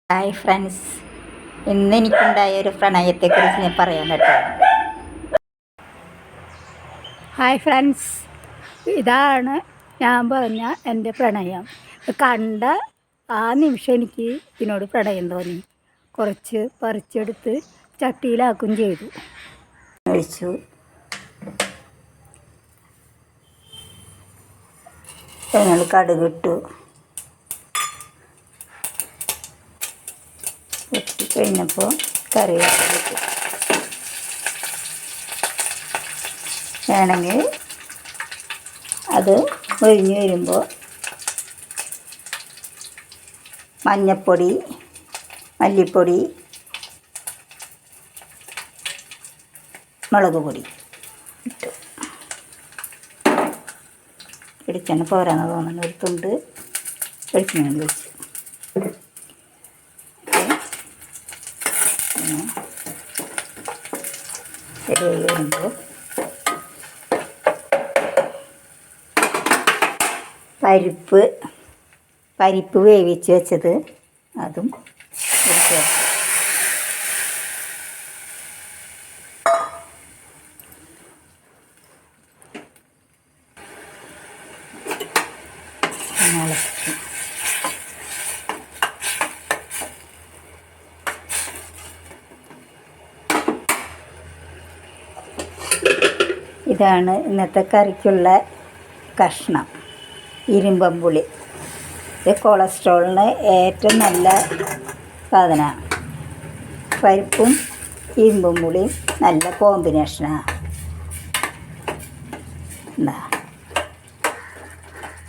Hi friends, ഇന്ന് എനിക്കുണ്ടായ ഒരു പ്രണയത്തെക്കുറിച്ച് ഞാൻ പറയാൻ കേട്ടോ. ഹായ് ഫ്രണ്ട്സ്, ഇതാണ് ഞാൻ പറഞ്ഞ എൻ്റെ പ്രണയം. കണ്ട ആ നിമിഷം എനിക്ക് ഇതിനോട് പ്രണയം തോന്നി. കുറച്ച് പറിച്ചെടുത്ത് ചട്ടിയിലാക്കും ചെയ്തു. ഒഴിച്ചു. ഞങ്ങൾ കടുകിട്ടു. കഴിഞ്ഞപ്പോൾ കറിവേപ്പില ഇട്ടു. വേണമെങ്കിൽ അത് ഒഴിഞ്ഞ് വരുമ്പോൾ മഞ്ഞൾപ്പൊടി, മല്ലിപ്പൊടി, മുളക് പൊടി ഇട്ടു. വെളിച്ചെണ്ണ പോരാന്ന് തോന്നുന്നു. ഒരു തുണ്ട് വെളിച്ചെണ്ണ വെച്ചു. ശരിയായി വരുമ്പോൾ പരിപ്പ് വേവിച്ച് വെച്ചത് അതും ചേർത്ത്. ഇതാണ് ഇന്നത്തെ കറിക്കുള്ള കഷ്ണം, ഇരുമ്പമ്പുളി. ഇത് കൊളസ്ട്രോളിന് ഏറ്റവും നല്ല സാധനമാണ്. പരിപ്പും ഇരുമ്പും പുളിയും നല്ല കോമ്പിനേഷനാണ്. എന്താ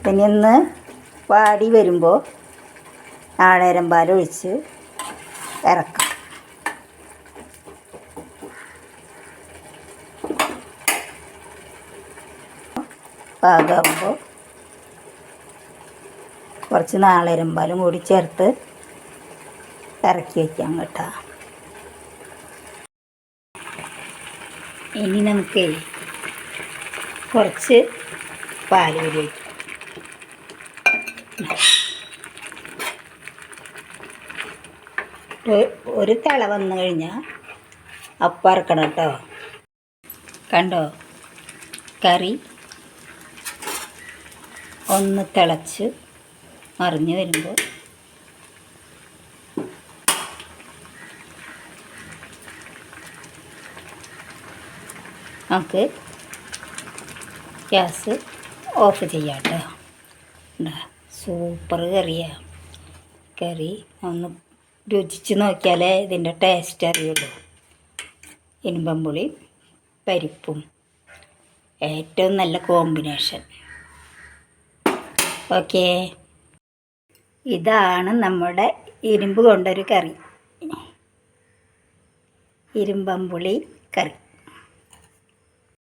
പിന്നെ ഒന്ന് വാടി വരുമ്പോൾ നാളേരം പാലൊഴിച്ച് ഇറക്കാം. പാകമാകുമ്പോൾ കുറച്ച് നാളേരം പാലും കൂടി ചേർത്ത് ഇറക്കി വയ്ക്കാം കേട്ടോ. ഇനി നമുക്ക് കുറച്ച് പാൽ കൂടി വയ്ക്കാം. ഒരു തിള വന്നു കഴിഞ്ഞാൽ അപ്പം ഇറക്കണം കേട്ടോ. കണ്ടോ, കറി ഒന്ന് തിളച്ച് മറിഞ്ഞ് വരുമ്പോൾ നമുക്ക് ഗ്യാസ് ഓഫ് ചെയ്യാം കേട്ടോ. സൂപ്പർ കറിയാണ്. കറി ഒന്ന് രുചിച്ച് നോക്കിയാലേ ഇതിൻ്റെ ടേസ്റ്റ് അറിയുള്ളൂ. ഇരുമ്പമ്പുളിയും പരിപ്പും ഏറ്റവും നല്ല കോമ്പിനേഷൻ. ഓക്കേ, ഇതാണ് നമ്മുടെ ഇരുമ്പ് കൊണ്ടൊരു കറി, ഇരുമ്പമ്പുളി കറി.